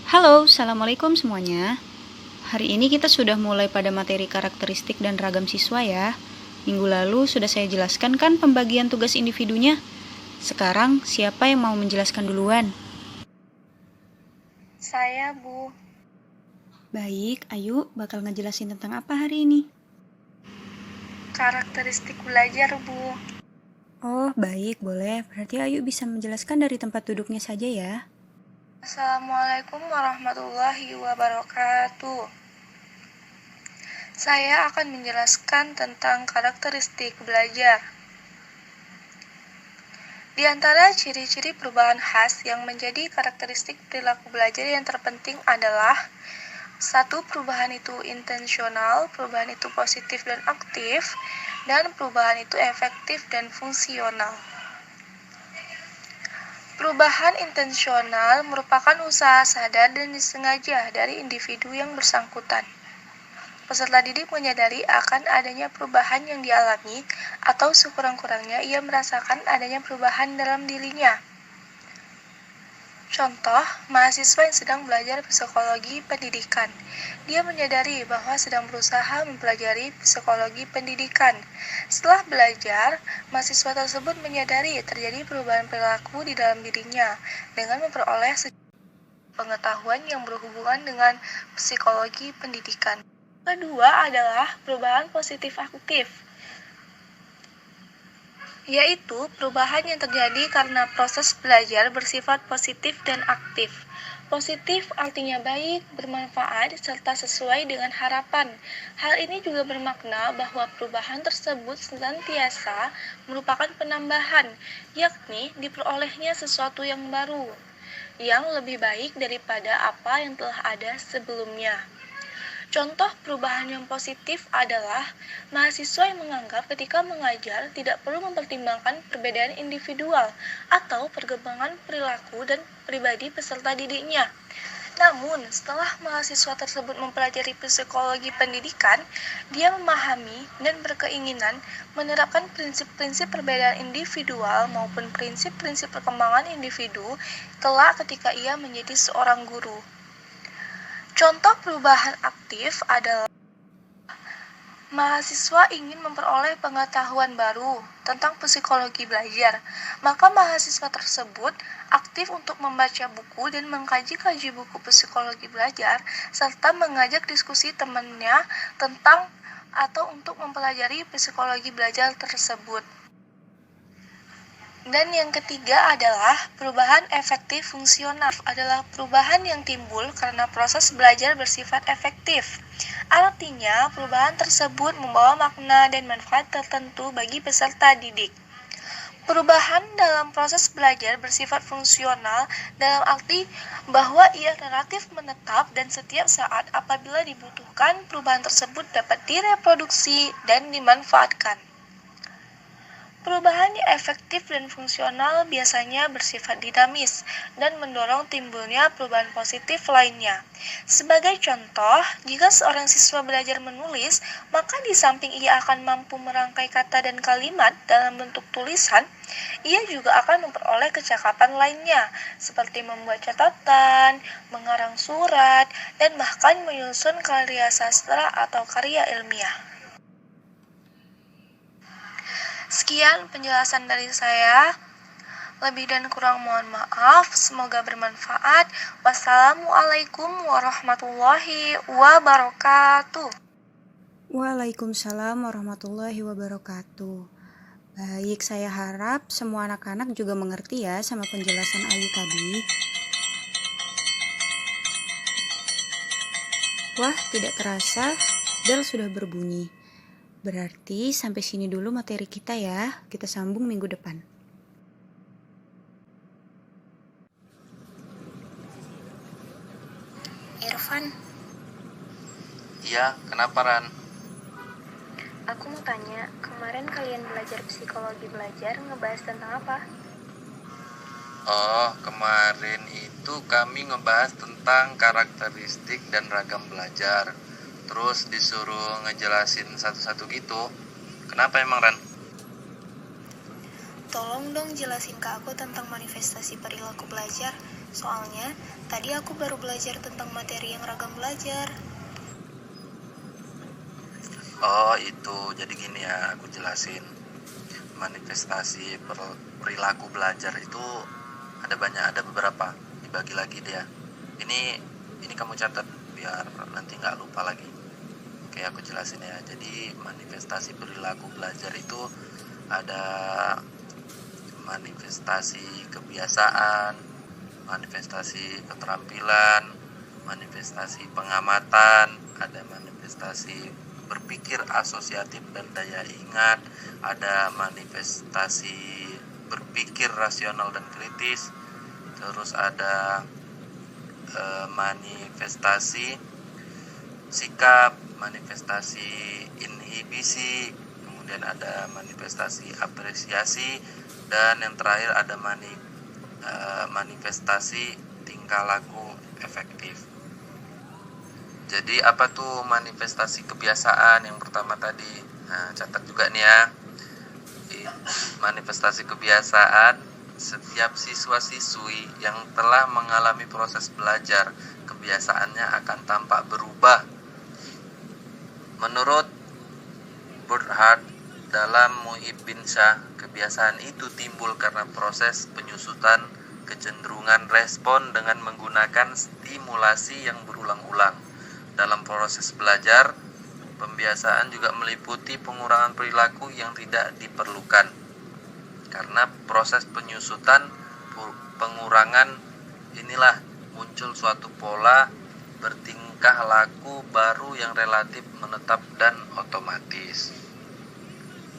Halo, Assalamualaikum semuanya. Hari ini kita sudah mulai pada materi karakteristik dan ragam siswa ya. Minggu lalu sudah saya jelaskan kan pembagian tugas individunya. Sekarang siapa yang mau menjelaskan duluan? Saya, Bu. Baik, Ayu bakal ngejelasin tentang apa hari ini? Karakteristik belajar, Bu. Oh, baik, boleh. Berarti Ayu bisa menjelaskan dari tempat duduknya saja ya. Assalamualaikum warahmatullahi wabarakatuh. Saya akan menjelaskan tentang karakteristik belajar. Di antara ciri-ciri perubahan khas yang menjadi karakteristik perilaku belajar yang terpenting adalah satu, perubahan itu intensional, perubahan itu positif dan aktif, dan perubahan itu efektif dan fungsional. Perubahan intensional merupakan usaha sadar dan disengaja dari individu yang bersangkutan. Peserta didik menyadari akan adanya perubahan yang dialami atau sekurang-kurangnya ia merasakan adanya perubahan dalam dirinya. Contoh, mahasiswa yang sedang belajar psikologi pendidikan. Dia menyadari bahwa sedang berusaha mempelajari psikologi pendidikan. Setelah belajar, mahasiswa tersebut menyadari terjadi perubahan perilaku di dalam dirinya dengan memperoleh pengetahuan yang berhubungan dengan psikologi pendidikan. Kedua adalah perubahan positif aktif, yaitu perubahan yang terjadi karena proses belajar bersifat positif dan aktif. Positif artinya baik, bermanfaat, serta sesuai dengan harapan. Hal ini juga bermakna bahwa perubahan tersebut senantiasa merupakan penambahan, yakni diperolehnya sesuatu yang baru, yang lebih baik daripada apa yang telah ada sebelumnya. Contoh perubahan yang positif adalah mahasiswa yang menganggap ketika mengajar tidak perlu mempertimbangkan perbedaan individual atau perkembangan perilaku dan pribadi peserta didiknya. Namun, setelah mahasiswa tersebut mempelajari psikologi pendidikan, dia memahami dan berkeinginan menerapkan prinsip-prinsip perbedaan individual maupun prinsip-prinsip perkembangan individu kelak ketika ia menjadi seorang guru. Contoh perubahan aktif adalah mahasiswa ingin memperoleh pengetahuan baru tentang psikologi belajar, maka mahasiswa tersebut aktif untuk membaca buku dan mengkaji-kaji buku psikologi belajar, serta mengajak diskusi temannya tentang atau untuk mempelajari psikologi belajar tersebut. Dan yang ketiga adalah perubahan efektif fungsional. Adalah perubahan yang timbul karena proses belajar bersifat efektif. Artinya, perubahan tersebut membawa makna dan manfaat tertentu bagi peserta didik. Perubahan dalam proses belajar bersifat fungsional dalam arti bahwa ia relatif menetap dan setiap saat apabila dibutuhkan, perubahan tersebut dapat direproduksi dan dimanfaatkan. Perubahan yang efektif dan fungsional biasanya bersifat dinamis dan mendorong timbulnya perubahan positif lainnya. Sebagai contoh, jika seorang siswa belajar menulis, maka di samping ia akan mampu merangkai kata dan kalimat dalam bentuk tulisan, ia juga akan memperoleh kecakapan lainnya, seperti membuat catatan, mengarang surat, dan bahkan menyusun karya sastra atau karya ilmiah. Sekian penjelasan dari saya. Lebih dan kurang mohon maaf. Semoga bermanfaat. Wassalamualaikum warahmatullahi wabarakatuh. Waalaikumsalam warahmatullahi wabarakatuh. Baik, saya harap semua anak-anak juga mengerti ya sama penjelasan Ayu tadi. Wah, tidak terasa bel sudah berbunyi. Berarti sampai sini dulu materi kita ya. Kita sambung minggu depan. Irfan, Iya, kenapa Ran? aku mau tanya, kemarin kalian belajar psikologi belajar ngebahas tentang apa? Oh, kemarin itu kami ngebahas tentang karakteristik dan ragam belajar. Terus disuruh ngejelasin satu-satu gitu. Kenapa emang Ran? Tolong dong jelasin ke aku tentang manifestasi perilaku belajar. Soalnya, tadi aku baru belajar tentang materi yang ragam belajar. Oh itu, jadi gini ya, aku jelasin. Manifestasi perilaku belajar itu ada banyak, ada beberapa, dibagi lagi dia. Ini kamu catat biar nanti nggak lupa lagi. Oke, aku jelasin ya. Jadi manifestasi perilaku belajar itu ada manifestasi kebiasaan, manifestasi keterampilan, manifestasi pengamatan, ada manifestasi berpikir asosiatif dan daya ingat, ada manifestasi berpikir rasional dan kritis, terus ada manifestasi sikap, manifestasi inhibisi, kemudian ada manifestasi apresiasi, dan yang terakhir ada manifestasi tingkah laku efektif. Jadi apa tuh manifestasi kebiasaan yang pertama tadi? Nah, catat juga nih ya. Di manifestasi kebiasaan, setiap siswa-siswi yang telah mengalami proses belajar, kebiasaannya akan tampak berubah. Menurut Burkhardt dalam Muhib bin Shah, kebiasaan itu timbul karena proses penyusutan kecenderungan respon dengan menggunakan stimulasi yang berulang-ulang. Dalam proses belajar, pembiasaan juga meliputi pengurangan perilaku yang tidak diperlukan. Karena proses penyusutan pengurangan inilah muncul suatu pola bertingkah laku baru yang relatif menetap dan otomatis.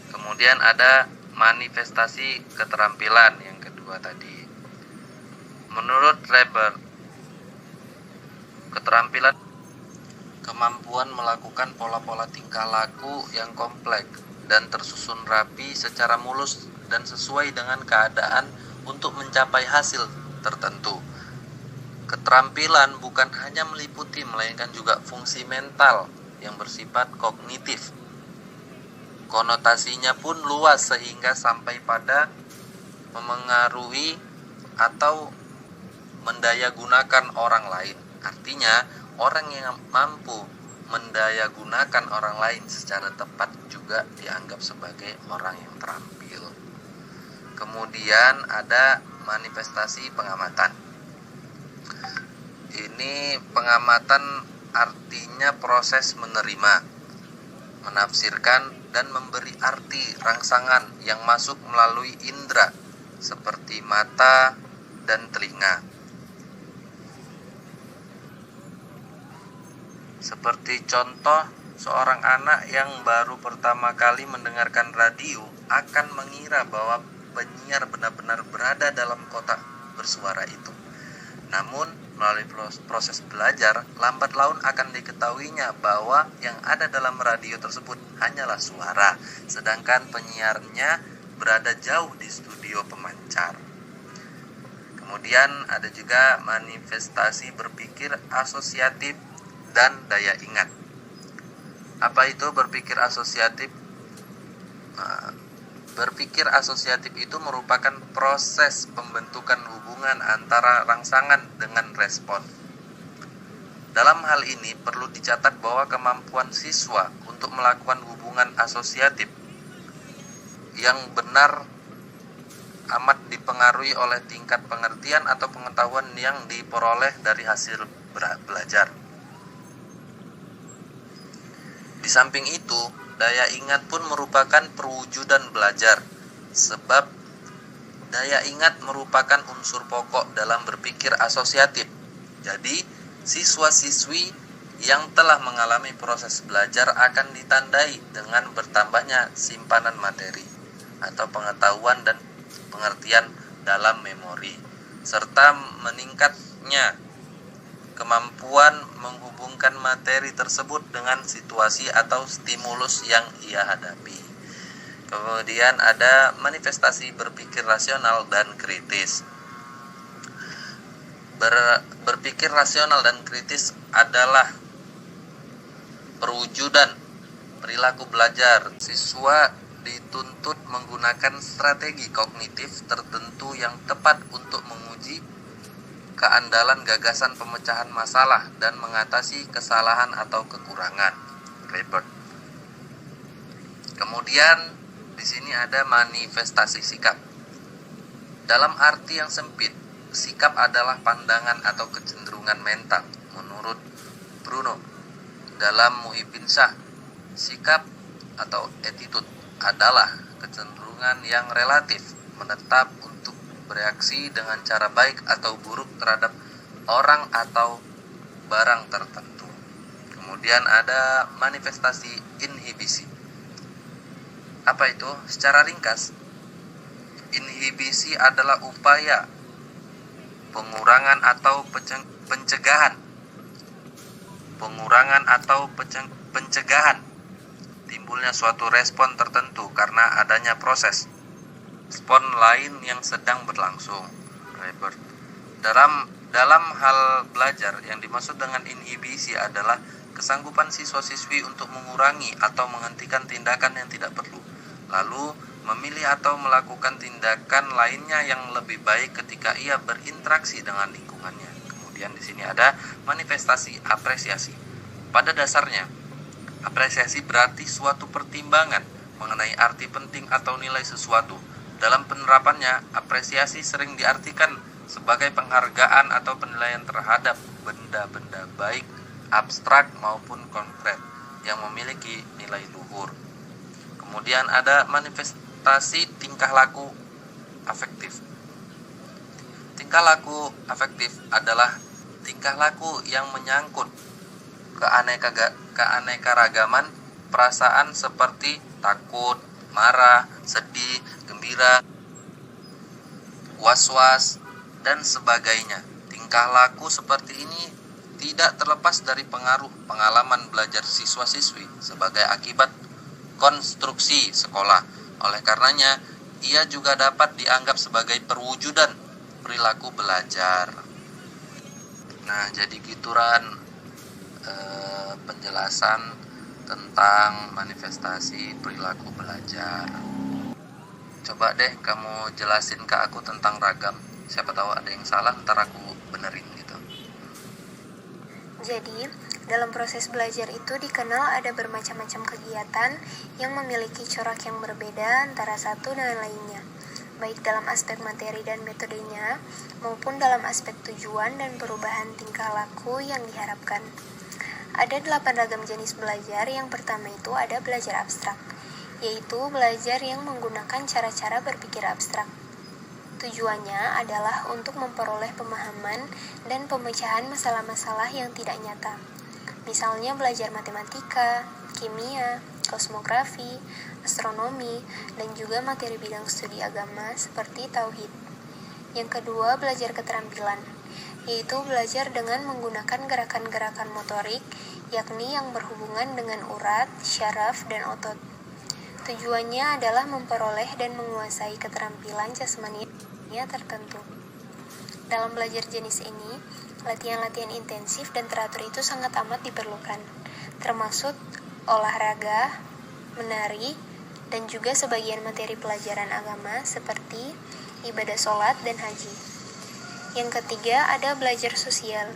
Kemudian ada manifestasi keterampilan yang kedua tadi. Menurut Reber, keterampilan kemampuan melakukan pola-pola tingkah laku yang kompleks dan tersusun rapi secara mulus dan sesuai dengan keadaan untuk mencapai hasil tertentu. Keterampilan bukan hanya meliputi melainkan juga fungsi mental yang bersifat kognitif. Konotasinya pun luas sehingga sampai pada memengaruhi atau mendayagunakan orang lain. Artinya, orang yang mampu mendayagunakan orang lain secara tepat juga dianggap sebagai orang yang terampil. Kemudian ada manifestasi pengamatan. Ini pengamatan artinya proses menerima, menafsirkan, dan memberi arti rangsangan yang masuk melalui indera seperti mata dan telinga. Seperti contoh, seorang anak yang baru pertama kali mendengarkan radio akan mengira bahwa penyiar benar-benar berada dalam kotak bersuara itu. Namun, melalui proses belajar, lambat laun akan diketahuinya bahwa yang ada dalam radio tersebut hanyalah suara, sedangkan penyiarnya berada jauh di studio pemancar. Kemudian ada juga manifestasi berpikir asosiatif dan daya ingat. Apa itu berpikir asosiatif? Berpikir asosiatif itu merupakan proses pembentukan hubungan antara rangsangan dengan respon. Dalam hal ini perlu dicatat bahwa kemampuan siswa untuk melakukan hubungan asosiatif yang benar amat dipengaruhi oleh tingkat pengertian atau pengetahuan yang diperoleh dari hasil belajar. Di samping itu, daya ingat pun merupakan perwujudan belajar, sebab daya ingat merupakan unsur pokok dalam berpikir asosiatif. Jadi, siswa-siswi yang telah mengalami proses belajar akan ditandai dengan bertambahnya simpanan materi atau pengetahuan dan pengertian dalam memori, serta meningkatnya kemampuan menghubungkan materi tersebut dengan situasi atau stimulus yang ia hadapi. Kemudian ada manifestasi berpikir rasional dan kritis. Berpikir rasional dan kritis adalah perwujudan perilaku belajar. Siswa dituntut menggunakan strategi kognitif tertentu yang tepat untuk menguji keandalan gagasan pemecahan masalah dan mengatasi kesalahan atau kekurangan. Ribet. Kemudian di sini ada manifestasi sikap. Dalam arti yang sempit, sikap adalah pandangan atau kecenderungan mental. Menurut Bruno, dalam Muhyiddin Shah, sikap atau attitude adalah kecenderungan yang relatif, menetap untuk bereaksi dengan cara baik atau buruk terhadap orang atau barang tertentu. Kemudian ada manifestasi inhibisi. Apa itu? Secara ringkas, inhibisi adalah upaya pengurangan atau pencegahan timbulnya suatu respon tertentu karena adanya proses respon lain yang sedang berlangsung. Dalam hal belajar, yang dimaksud dengan inhibisi adalah kesanggupan siswa-siswi untuk mengurangi atau menghentikan tindakan yang tidak perlu, lalu memilih atau melakukan tindakan lainnya yang lebih baik ketika ia berinteraksi dengan lingkungannya. Kemudian di sini ada manifestasi apresiasi. Pada dasarnya, apresiasi berarti suatu pertimbangan mengenai arti penting atau nilai sesuatu. Dalam penerapannya, apresiasi sering diartikan sebagai penghargaan atau penilaian terhadap benda-benda baik, abstrak maupun konkret yang memiliki nilai luhur. Kemudian ada manifestasi tingkah laku afektif. Tingkah laku afektif adalah tingkah laku yang menyangkut keanekaragaman perasaan seperti takut, marah, sedih, gembira, was-was, dan sebagainya. Tingkah laku seperti ini tidak terlepas dari pengaruh pengalaman belajar siswa-siswi sebagai akibat konstruksi sekolah. Oleh karenanya, ia juga dapat dianggap sebagai perwujudan perilaku belajar. Nah, jadi gituran penjelasan tentang manifestasi perilaku belajar. Coba deh kamu jelasin ke aku tentang ragam. Siapa tahu ada yang salah, ntar aku benerin gitu. Jadi, dalam proses belajar itu dikenal ada bermacam-macam kegiatan yang memiliki corak yang berbeda antara satu dengan lainnya, baik dalam aspek materi dan metodenya, maupun dalam aspek tujuan dan perubahan tingkah laku yang diharapkan. Ada 8 ragam jenis belajar. Yang pertama itu ada belajar abstrak, yaitu belajar yang menggunakan cara-cara berpikir abstrak. Tujuannya adalah untuk memperoleh pemahaman dan pemecahan masalah-masalah yang tidak nyata. Misalnya belajar matematika, kimia, kosmografi, astronomi, dan juga materi bidang studi agama seperti tauhid. Yang kedua, belajar keterampilan, yaitu belajar dengan menggunakan gerakan-gerakan motorik, yakni yang berhubungan dengan urat, syaraf, dan otot. Tujuannya adalah memperoleh dan menguasai keterampilan jasmani tertentu. Dalam belajar jenis ini, latihan-latihan intensif dan teratur itu sangat amat diperlukan, termasuk olahraga, menari, dan juga sebagian materi pelajaran agama seperti ibadah sholat dan haji. Yang ketiga ada belajar sosial,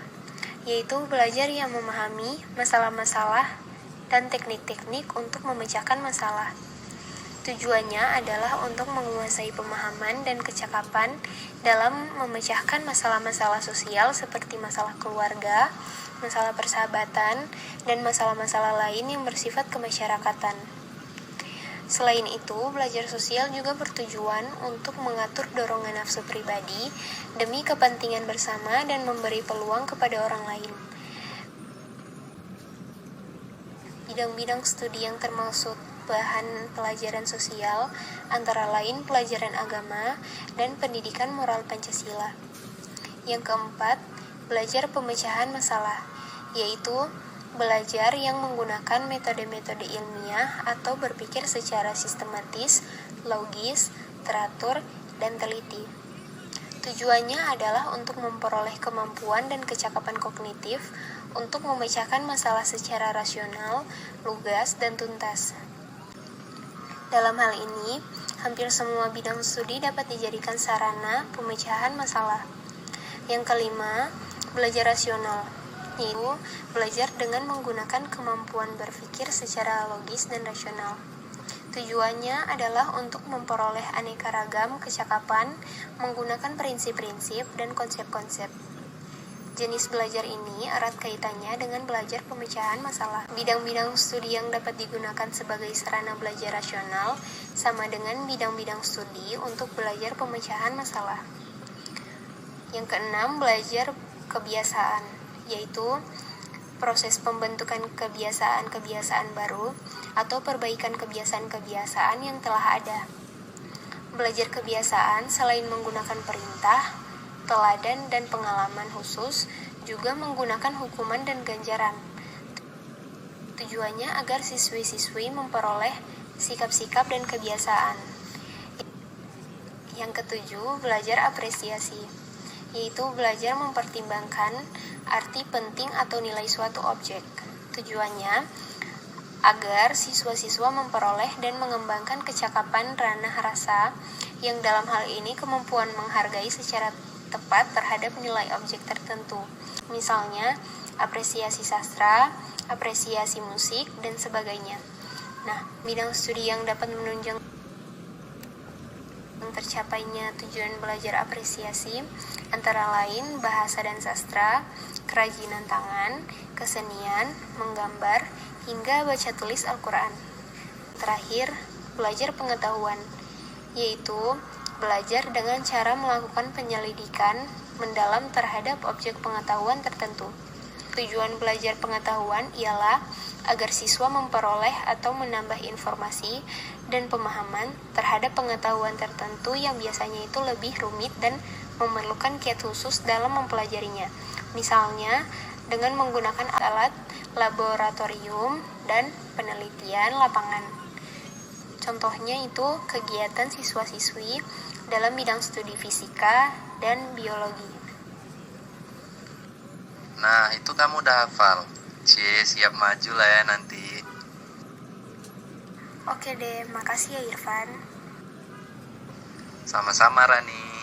yaitu belajar yang memahami masalah-masalah dan teknik-teknik untuk memecahkan masalah. Tujuannya adalah untuk menguasai pemahaman dan kecakapan dalam memecahkan masalah-masalah sosial seperti masalah keluarga, masalah persahabatan, dan masalah-masalah lain yang bersifat kemasyarakatan. Selain itu, belajar sosial juga bertujuan untuk mengatur dorongan nafsu pribadi demi kepentingan bersama dan memberi peluang kepada orang lain. Bidang-bidang studi yang termasuk bahan pelajaran sosial antara lain pelajaran agama dan pendidikan moral Pancasila. Yang keempat, belajar pemecahan masalah, yaitu belajar yang menggunakan metode-metode ilmiah atau berpikir secara sistematis, logis, teratur, dan teliti. Tujuannya adalah untuk memperoleh kemampuan dan kecakapan kognitif untuk memecahkan masalah secara rasional, lugas, dan tuntas. Dalam hal ini, hampir semua bidang studi dapat dijadikan sarana pemecahan masalah. Yang kelima, belajar rasional, yaitu belajar dengan menggunakan kemampuan berpikir secara logis dan rasional. Tujuannya adalah untuk memperoleh aneka ragam kecakapan menggunakan prinsip-prinsip dan konsep-konsep. Jenis belajar ini erat kaitannya dengan belajar pemecahan masalah. Bidang-bidang studi yang dapat digunakan sebagai sarana belajar rasional sama dengan bidang-bidang studi untuk belajar pemecahan masalah. Yang keenam, belajar kebiasaan, yaitu proses pembentukan kebiasaan-kebiasaan baru atau perbaikan kebiasaan-kebiasaan yang telah ada. Belajar kebiasaan selain menggunakan perintah, teladan, dan pengalaman khusus, juga menggunakan hukuman dan ganjaran. Tujuannya agar siswi-siswi memperoleh sikap-sikap dan kebiasaan. Yang ketujuh, belajar apresiasi, yaitu belajar mempertimbangkan arti penting atau nilai suatu objek. Tujuannya agar siswa-siswa memperoleh dan mengembangkan kecakapan ranah rasa, yang dalam hal ini kemampuan menghargai secara tepat terhadap nilai objek tertentu. Misalnya, apresiasi sastra, apresiasi musik, dan sebagainya. Nah, bidang studi yang dapat menunjang tercapainya tujuan belajar apresiasi antara lain bahasa dan sastra, kerajinan tangan, kesenian, menggambar, hingga baca tulis Al-Quran. Terakhir, belajar pengetahuan, yaitu belajar dengan cara melakukan penyelidikan mendalam terhadap objek pengetahuan tertentu. Tujuan belajar pengetahuan ialah agar siswa memperoleh atau menambah informasi dan pemahaman terhadap pengetahuan tertentu yang biasanya itu lebih rumit dan memerlukan kiat khusus dalam mempelajarinya. Misalnya, dengan menggunakan alat laboratorium dan penelitian lapangan. Contohnya itu kegiatan siswa-siswi dalam bidang studi fisika dan biologi. Nah, itu kamu udah hafal. Siap maju lah ya nanti. Oke deh, makasih ya Irfan. Sama-sama Rani.